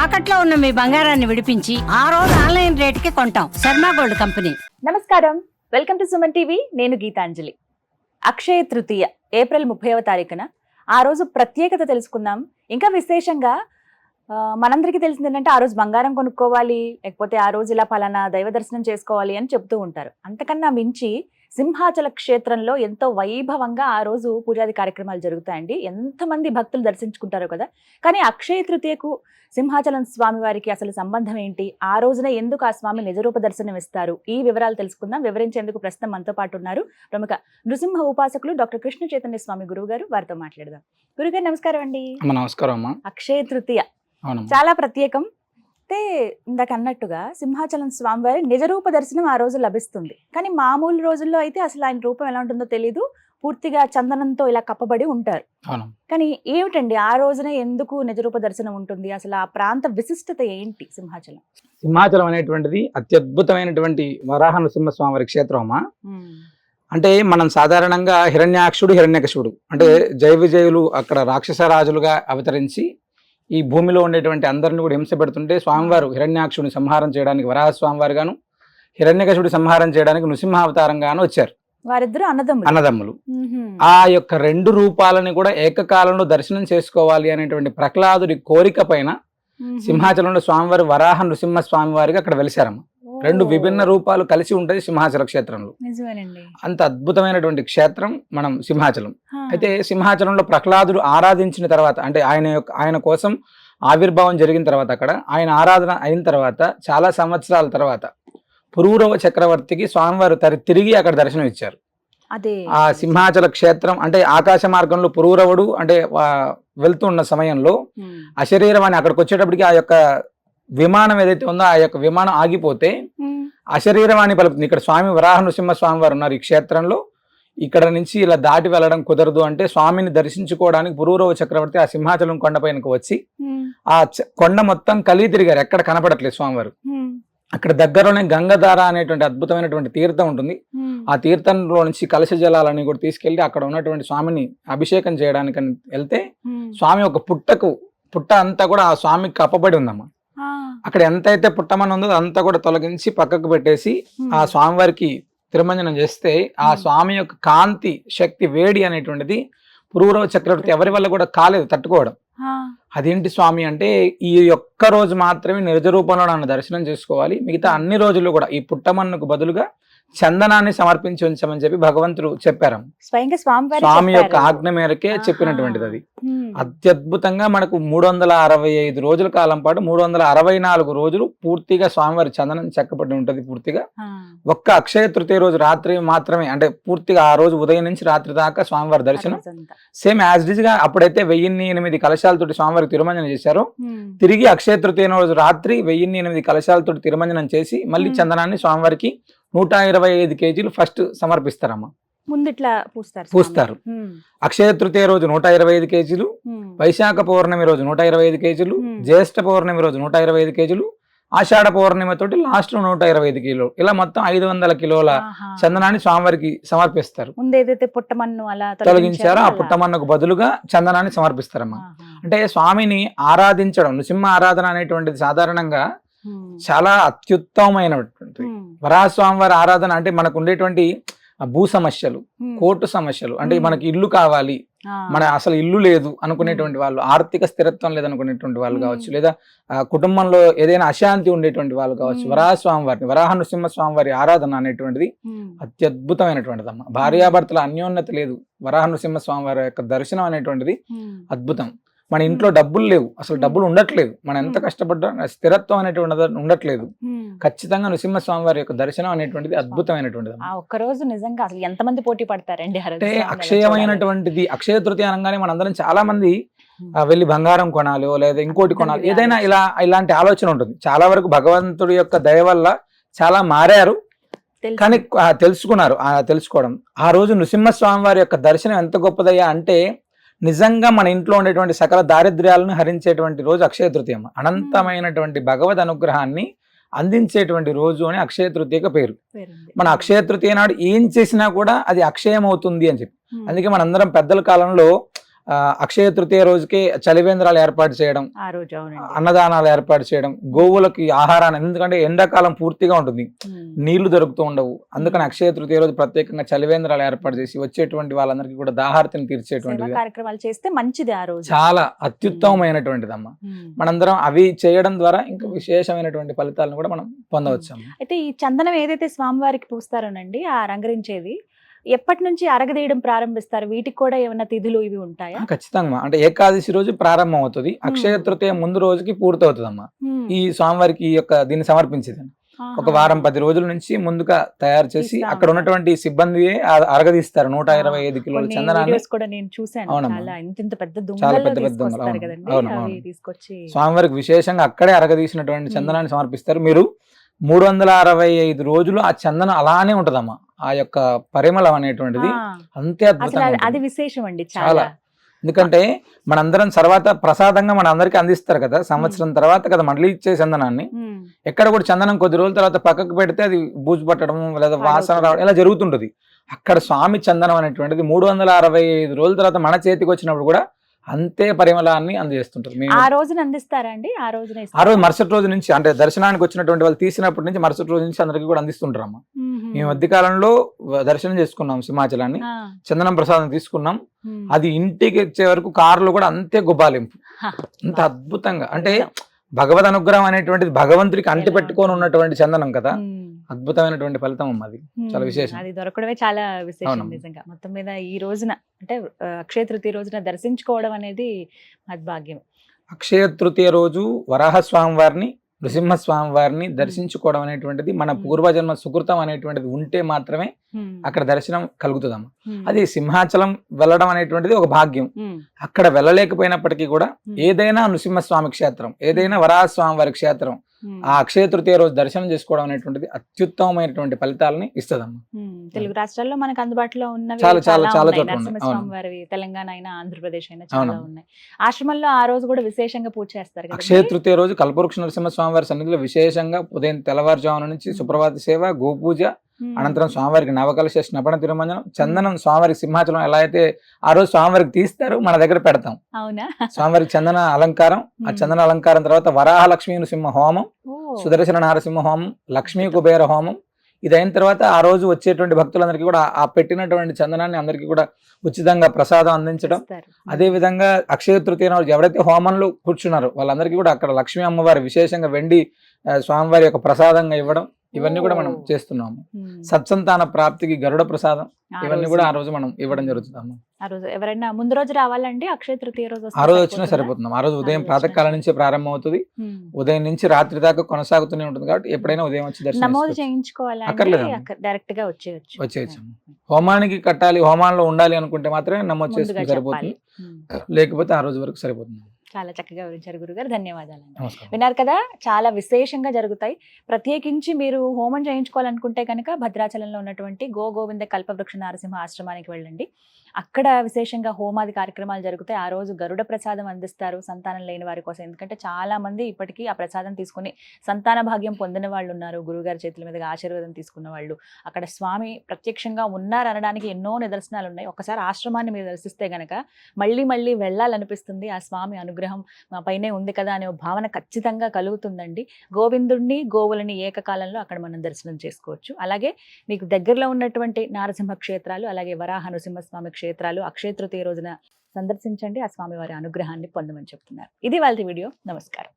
తాకట్లో ఉన్న మీ బంగారాన్ని విడిపించి ఆ రోజు ఆన్లైన్ రేటుకి కొంటాం. Sharma gold company. నమస్కారం, వెల్కమ్ టు సుమన్ టీవీ. నేను గీతాంజలి. అక్షయ తృతీయ ఏప్రిల్ 30వ తారీఖున ఆ రోజు ప్రత్యేకత తెలుసుకుందాం. ఇంకా విశేషంగా మనందరికీ తెలిసింది ఏంటంటే ఆ రోజు బంగారం కొనుక్కోవాలి, లేకపోతే ఆ రోజు ఇలా పలానా దైవ దర్శనం చేసుకోవాలి అని చెప్తూ ఉంటారు. అంతకన్నా మించి సింహాచల క్షేత్రంలో ఎంతో వైభవంగా ఆ రోజు పూజాది కార్యక్రమాలు జరుగుతాయండి. ఎంతమంది భక్తులు దర్శించుకుంటారో కదా. కానీ అక్షయ తృతీయకు సింహాచలం స్వామి వారికి అసలు సంబంధం ఏంటి, ఆ రోజున ఎందుకు ఆ స్వామి నిజరూప దర్శనం ఇస్తారు, ఈ వివరాలు తెలుసుకుందాం. వివరించేందుకు ప్రస్తుతం మనతో పాటు ఉన్నారు ప్రముఖ నృసింహ ఉపాసకులు డాక్టర్ కృష్ణ చైతన్య స్వామి గురువు గారు. వారితో మాట్లాడదాం. గురుగారు నమస్కారం అండి. నమస్కారం అమ్మా. అక్షయ తృతీయ చాలా ప్రత్యేకం. అయితే ఇందాక అన్నట్టుగా సింహాచలం స్వామివారి నిజరూప దర్శనం ఆ రోజు లభిస్తుంది. కానీ మామూలు రోజుల్లో అయితే అసలు ఆయన రూపం ఎలా ఉంటుందో తెలియదు, పూర్తిగా చందనంతో ఇలా కప్పబడి ఉంటారు. కానీ ఏమిటండి ఆ రోజున ఎందుకు నిజరూప దర్శనం ఉంటుంది, అసలు ఆ ప్రాంత విశిష్టత ఏంటి? సింహాచలం సింహాచలం అనేటువంటిది అత్యద్భుతమైనటువంటి వరాహ నృసింహ స్వామివారి క్షేత్రం అమ్మా. అంటే మనం సాధారణంగా హిరణ్యాక్షుడు హిరణ్యకశుడు అంటే జయ విజయులు అక్కడ రాక్షస రాజులుగా అవతరించి ఈ భూమిలో ఉండేటువంటి అందరిని కూడా హింస పెడుతుంటే స్వామివారు హిరణ్యాక్షుడిని సంహారం చేయడానికి వరాహ స్వామివారు గాను, హిరణ్యకశుడి సంహారం చేయడానికి నృసింహావతారంగాను వచ్చారు. వారిద్దరు అన్నదమ్ములు. ఆ యొక్క రెండు రూపాలని కూడా ఏకకాలంలో దర్శనం చేసుకోవాలి అనేటువంటి ప్రహ్లాదుడి కోరిక పైన సింహాచలంలో స్వామివారి వరాహ నృసింహ స్వామివారికి అక్కడ వెలిశారమ్మ. రెండు విభిన్న రూపాలు కలిసి ఉంటది సింహాచల క్షేత్రంలో. అంత అద్భుతమైనటువంటి క్షేత్రం మనం సింహాచలం. అయితే సింహాచలంలో ప్రహ్లాదుడు ఆరాధించిన తర్వాత అంటే ఆయన కోసం ఆవిర్భావం జరిగిన తర్వాత అక్కడ ఆయన ఆరాధన అయిన తర్వాత చాలా సంవత్సరాల తర్వాత పురూరవ చక్రవర్తికి స్వామివారు తిరిగి అక్కడ దర్శనం ఇచ్చారు. ఆ సింహాచల క్షేత్రం అంటే ఆకాశ మార్గంలో పురూరవుడు అంటే వెళ్తున్న సమయంలో అశరీరవాణి అక్కడికి వచ్చేటప్పటికి ఆ యొక్క విమానం ఏదైతే ఉందో ఆ యొక్క విమానం ఆగిపోతే అశరీరవాణి పలుకుతుంది. ఇక్కడ స్వామి వరాహ నృసింహ స్వామి వారు ఉన్నారు ఈ క్షేత్రంలో, ఇక్కడ నుంచి ఇలా దాటి వెళ్ళడం కుదరదు అంటే స్వామిని దర్శించుకోవడానికి పురూరవ చక్రవర్తి ఆ సింహాచలం కొండపైనకు వచ్చి ఆ కొండ మొత్తం కలిగి తిరిగారు. ఎక్కడ కనపడట్లేదు స్వామివారు. అక్కడ దగ్గరలోనే గంగధార అనేటువంటి అద్భుతమైనటువంటి తీర్థం ఉంటుంది. ఆ తీర్థంలో నుంచి కలశ జలాలని కూడా తీసుకెళ్లి అక్కడ ఉన్నటువంటి స్వామిని అభిషేకం చేయడానికి వెళ్తే స్వామి ఒక పుట్ట అంతా కూడా ఆ స్వామికి కప్పబడి ఉందమ్మా. అక్కడ ఎంతైతే పుట్టమని ఉందో అంతా కూడా తొలగించి పక్కకు పెట్టేసి ఆ స్వామివారికి తిరుమంజనం చేస్తే ఆ స్వామి యొక్క కాంతి శక్తి వేడి అనేటువంటిది పురూరవ చక్రవర్తి ఎవరి వల్ల కూడా కాలేదు తట్టుకోవడం. అదేంటి స్వామి అంటే ఈ ఒక్క రోజు మాత్రమే నిజ రూపంలో నన్ను దర్శనం చేసుకోవాలి, మిగతా అన్ని రోజుల్లో కూడా ఈ పుట్టమన్నుకు బదులుగా చందనాన్ని సమర్పించి ఉంచమని చెప్పి భగవంతుడు చెప్పారు. స్వామి యొక్క ఆజ్ఞ మేరకే చెప్పినటువంటిది అది. అత్యద్భుతంగా మనకు 365 రోజుల కాలం పాటు 364 రోజులు పూర్తిగా స్వామివారి చందనం చెక్కబడి ఉంటది. పూర్తిగా ఒక్క అక్షయ తృతీయ రోజు రాత్రి మాత్రమే అంటే పూర్తిగా ఆ రోజు ఉదయం నుంచి రాత్రి దాకా స్వామివారి దర్శనం సేమ్ యాజ్ ఇట్ ఈజ్ గా. అప్పుడైతే 1008 కలశాలతోటి స్వామివారికి తిరుమంజనం చేశారు, తిరిగి అక్షయ తృతీయ రోజు రాత్రి 1008 కలశాలతోటి తిరుమంజనం చేసి మళ్ళీ చందనాన్ని స్వామివారికి 125 కేజీలు ఫస్ట్ సమర్పిస్తారమ్మా. పూస్తారు. అక్షయ తృతీయ రోజు 125 కేజీలు, వైశాఖ పౌర్ణమి రోజు 125 కేజీలు, జ్యేష్ఠ పౌర్ణమి రోజు 125 కేజీలు, ఆషాఢ పౌర్ణమి తోటి లాస్ట్ 125 కిలోలు, ఇలా మొత్తం 500 కిలోల చందనాన్ని స్వామివారికి సమర్పిస్తారు. తొలగించారు ఆ పుట్టమన్నుకు బదులుగా చందనాన్ని సమర్పిస్తారమ్మా. అంటే స్వామిని ఆరాధించడం, నృసింహ ఆరాధన అనేటువంటిది సాధారణంగా చాలా అత్యుత్తమమైనటువంటి వరాహ స్వామివారి ఆరాధన. అంటే మనకు ఉండేటువంటి భూ సమస్యలు, కోర్టు సమస్యలు, అంటే మనకి ఇల్లు కావాలి, మన అసలు ఇల్లు లేదు అనుకునేటువంటి వాళ్ళు, ఆర్థిక స్థిరత్వం లేదనుకునేటువంటి వాళ్ళు కావచ్చు, లేదా కుటుంబంలో ఏదైనా అశాంతి ఉండేటువంటి వాళ్ళు కావచ్చు, వరాహ స్వామివారిని వరాహ నృసింహ స్వామివారి ఆరాధన అనేటువంటిది అత్యద్భుతమైనటువంటిది అమ్మ. భార్యాభర్తల అన్యోన్యత లేదు, వరాహ నృసింహ స్వామివారి యొక్క దర్శనం అనేటువంటిది అద్భుతం. మన ఇంట్లో డబ్బులు లేవు, అసలు డబ్బులు ఉండట్లేదు, మనం ఎంత కష్టపడ్డా స్థిరత్వం అనేటువంటిది ఉండట్లేదు, ఖచ్చితంగా నృసింహస్వామి వారి యొక్క దర్శనం అనేటువంటిది అద్భుతమైనటువంటిది. ఒక్కరోజు నిజంగా అసలు ఎంతమంది పోటీ పడతారండి? అంటే అక్షయమైనటువంటిది. అక్షయ తృతీయ అనగానే మనందరం చాలా మంది వెళ్ళి బంగారం కొనాలి లేదా ఇంకోటి కొనాలి, ఏదైనా ఇలాంటి ఆలోచన ఉంటుంది. చాలా వరకు భగవంతుడి యొక్క దయ వల్ల చాలా మారారు, కానీ తెలుసుకోవడం. ఆ రోజు నృసింహస్వామి వారి యొక్క దర్శనం ఎంత గొప్పదయ్యా అంటే నిజంగా మన ఇంట్లో ఉండేటువంటి సకల దారిద్ర్యాలను హరించేటువంటి రోజు అక్షయ తృతీయ. అనంతమైనటువంటి భగవద్ అనుగ్రహాన్ని అందించేటువంటి రోజు అని అక్షయ తృతీయక పేరు. మన అక్షయ తృతీయ నాడు ఏం చేసినా కూడా అది అక్షయం అవుతుంది అని చెప్పి, అందుకే మనందరం పెద్దల కాలంలో అక్షయ తృతీయ రోజుకి చలివేంద్రాలు ఏర్పాటు చేయడం, ఆ రోజు అవునండి. అన్నదానాలు ఏర్పాటు చేయడం, గోవులకి ఆహారాన్ని, ఎందుకంటే ఎండాకాలం పూర్తిగా ఉంటుంది, ఉమ్. నీళ్లు దొరుకుతూ ఉండవు, అందుకని అక్షయ తృతీయ రోజు ప్రత్యేకంగా చలివేంద్రాలు ఏర్పాటు చేసి వచ్చేటువంటి వాళ్ళందరికీ కూడా దాహార్తిని తీర్చేటువంటి సేవా కార్యక్రమాలు చేస్తే మంచిది ఆ రోజు. చాలా అత్యుత్తమమైనటువంటిదమ్మా. ఉమ్. మనందరం అవి చేయడం ద్వారా ఇంకా విశేషమైనటువంటి ఫలితాలను కూడా మనం పొందవచ్చు అమ్మ. అయితే ఈ చందనం ఏదైతే స్వామివారికి పూస్తారోనండి, ఆ రంగరించేది ఎప్పటి నుంచి అరగదీయడం ప్రారంభిస్తారు? వీటికి కూడా ఏమైనా తిథులు ఇవి ఉంటాయా? ఖచ్చితంగా, అంటే ఏకాదశి రోజు ప్రారంభం అవుతుంది, అక్షయ తృతీయ ముందు రోజుకి పూర్తి అవుతుందమ్మా. ఉమ్. ఈ స్వామివారికి ఈ యొక్క దీన్ని సమర్పించేది ఆహా. ఒక వారం 10 రోజుల నుంచి ముందుగా తయారు చేసి తీస్తా అక్కడ ఉన్నటువంటి సిబ్బంది అరగదీస్తారు 125 కిలోల కొన్ని చందనాన్ని. వీడియోస్ కూడా నేను చూశాను. అవునమ్మా. చాలా ఇంత పెద్ద చాలా దుంగల్లో పెద్ద పెద్ద తీసుకొస్తారు అవును. కదండి, అవును, అవి అవును. తీసుకొచ్చి స్వామివారికి విశేషంగా అక్కడే అరగదీసినటువంటి చందనాన్ని సమర్పిస్తారు. మీరు 365 రోజులు ఆ చందనం అలానే ఉంటదమ్మా. ఆ యొక్క పరిమళం అనేటువంటిది ఆ, అంతే అసలు అద్భుతంగా అది ఉంటుంది. విశేషం అండి చాలా. చాలా. ఎందుకంటే మనందరం తర్వాత ప్రసాదంగా మన అందరికి అందిస్తారు కదా, సంవత్సరం తర్వాత కదా మళ్ళీ ఇచ్చే చందనాన్ని. ఉమ్. ఎక్కడ కూడా చందనం కొద్ది రోజుల తర్వాత పక్కకు పెడితే అది బూజు పట్టడం లేదా వాసన పాడవుతుంది. రావడం ఇలా జరుగుతుంటది. అక్కడ స్వామి చందనం అనేటువంటిది 365 రోజుల తర్వాత మన చేతికి వచ్చినప్పుడు కూడా అంతే పరిమళాన్ని అందజేస్తుంటారు. మేము ఆ రోజున అందిస్తారా అండి? ఆ రోజున ఆ ఇస్తారా? రోజు మరుసటి రోజు నుంచి, అంటే దర్శనానికి వచ్చినటువంటి వాళ్ళు తీసినప్పటి నుంచి మరుసటి రోజు నుంచి అందరికీ కూడా అందిస్తుంటారు అమ్మ. ఉహుం. మేము మధ్య కాలంలో దర్శనం చేసుకున్నాం సింహాచలాన్ని, ఆ. చందనం ప్రసాదం తీసుకున్నాం. ఉమ్. అది ఇంటికి వచ్చే వరకు కారులో కూడా అంతే గుబ్బాలింపు, హా. అంత అద్భుతంగా. అంటే భగవద్ అనుగ్రహం అనేటువంటిది భగవంతుడికి అంటి ఎలా పెట్టుకొని ఉంటుంది? ఉన్నటువంటి చందనం కదా, ఉమ్. అద్భుతమైనటువంటి ఫలితం అమ్మ అది. చాలా ఉమ్. విశేషం. అది దొరకడమే చాలా విశేషం అవునమ్మా. నిజంగా. మొత్తం మీద ఈ రోజున అంటే అక్షయ తృతీయ రోజున దర్శించుకోవడం అనేది మద్భాగ్యం. అక్షయ తృతీయ రోజు వరాహస్వామి వారిని, నృసింహస్వామి వారిని దర్శించుకోవడం అనేటువంటిది మన పూర్వజన్మ సుకృతం అనేటువంటిది ఉంటే మాత్రమే ఉమ్. అక్కడ దర్శనం కలుగుతుందమ్మా. ఉమ్. అది సింహాచలం వెళ్ళడం అనేటువంటిది ఒక భాగ్యం. ఉమ్. అక్కడ వెళ్ళలేకపోయినప్పటికీ కూడా ఏదైనా నృసింహస్వామి క్షేత్రం, ఏదైనా వరాహస్వామి వారి క్షేత్రం, ఉమ్. ఆ అక్షయ తృతీయ రోజు దర్శనం చేసుకోవడం అనేటువంటిది అత్యుత్తమమైనటువంటి ఫలితాలని ఇస్తుందమ్మా. ఉమ్. తెలుగు రాష్ట్రాల్లో మనకు అందుబాటులో ఉన్నవి చాలా చాలా చాలా ఉన్నాయి. చోట్ల ఉన్నాయి. నరసింహస్వామి అవును. వారివి తెలంగాణ అయినా ఆంధ్రప్రదేశ్ అయినా చాలా అవునమ్మా. ఉన్నాయి. ఆశ్రమంలో ఆ రోజు కూడా విశేషంగా పూజ చేస్తారు కదా. అక్షయ తృతీయ రోజు కల్పవృక్ష నరసింహస్వామి వారి సన్నిధిలో విశేషంగా ఉదయం తెల్లవారుజామున నుంచి సుప్రభాత సేవ, గోపూజ, అనంతరం స్వామివారికి నవకలశ స్నపన తిరుమంజనం, చందనం స్వామివారికి సింహాచలం ఎలా అయితే ఆ రోజు స్వామివారికి తీస్తారో మన దగ్గర పెడతాం. అవునా? స్వామివారికి చందన అలంకారం, ఆ చందన అలంకారం తర్వాత వరాహ లక్ష్మీ నృసింహ హోమం, ఓ. సుదర్శన నారసింహ హోమం, లక్ష్మీ కుబేర హోమం. ఇది అయిన తర్వాత ఆ రోజు వచ్చేటువంటి భక్తులందరికీ కూడా ఆ పెట్టినటువంటి చందనాన్ని అందరికీ కూడా ఉచితంగా ప్రసాదం అందించడం. ఇస్తారు. అదే విధంగా అక్షయ తృతీయ రోజు ఎవరైతే హోమంలో కూర్చున్నారో వాళ్ళందరికీ కూడా అక్కడ లక్ష్మీ అమ్మవారి విశేషంగా వెండి స్వామివారి యొక్క ప్రసాదంగా ఇవ్వడం, ఇవన్నీ కూడా మనం చేస్తున్నాము. ఉమ్. సత్సంతాన ప్రాప్తికి గరుడ ప్రసాదం, ఆ ఇవన్నీ రోజు. కూడా ఆ రోజు మనం ఇవ్వడం జరుగుతుందమ్మా. ఆ రోజు ఎవరైనా ముందు రోజు రావాలండి? అక్షయ తృతీయ రోజు వస్తే ఆ రోజు వచ్చినా సరిపోతుందా? సరిపోతుంది. ఆ రోజు ఉదయం రోజు ప్రాతకాలం వచ్చినా నుంచే ప్రారంభం అవుతుంది, ఉమ్. ఉదయం నుంచి రాత్రి దాకా కొనసాగుతూనే ఉంటుంది కాబట్టి ఎప్పుడైనా ఉదయం వచ్చి దర్శనం నమోదు చేసుకోవచ్చు. చేయించుకోవాలా? అక్కర్లేదమ్మా. డైరెక్ట్ గా వచ్చేయచ్చు. వచ్చేయచ్చు. హోమానికి కట్టాలి, హోమాల్లో ఉండాలి అనుకుంటే మాత్రమే నమోదు ముందుగా చేసుకుని చెప్పాలి. సరిపోతుంది, ఉమ్. లేకపోతే ఆ రోజు వరకు సరిపోతుంది. చాలా చక్కగా వివరించారు గురుగారు, ధన్యవాదాలండి. నమస్కారం. విన్నారు కదా, చాలా విశేషంగా జరుగుతాయి. ప్రత్యేకించి మీరు హోమం చేయించుకోవాలనుకుంటే కనుక భద్రాచలంలో ఉన్నటువంటి గోవింద కల్పవృక్ష నరసింహ ఆశ్రమానికి వెళ్ళండి. అక్కడ విశేషంగా హోమాది కార్యక్రమాలు జరుగుతాయి. ఆ రోజు గరుడ ప్రసాదం అందిస్తారు సంతానం లేని వారి కోసం. ఎందుకంటే చాలా మంది ఇప్పటికీ ఆ ప్రసాదం తీసుకుని సంతాన భాగ్యం పొందిన వాళ్ళు ఉన్నారు. గురుగారి చేతుల మీదుగా ఆశీర్వాదం తీసుకున్న వాళ్ళు, అక్కడ స్వామి ప్రత్యక్షంగా ఉన్నారనడానికి ఎన్నో నిదర్శనాలు ఉన్నాయి. ఒకసారి ఆశ్రమాన్ని మీరు దర్శిస్తే గనక మళ్ళీ మళ్ళీ వెళ్ళాలనిపిస్తుంది. ఆ స్వామి అనుగ్రహం మా పైనే ఉంది కదా అనే భావన ఖచ్చితంగా కలుగుతుందండి. గోవిందుడిని గోవులని ఏకకాలంలో అక్కడ మనం దర్శనం చేసుకోవచ్చు. అలాగే మీకు దగ్గరలో ఉన్నటువంటి నారసింహ క్షేత్రాలు, అలాగే వరాహ నృసింహస్వామి క్షేత్రాలు అక్షయ తృతీయ రోజున సందర్శించండి. ఆ స్వామి వారి అనుగ్రహాన్ని పొందమని చెప్తున్నారు. ఇది వాళ్ళ వీడియో. నమస్కారం.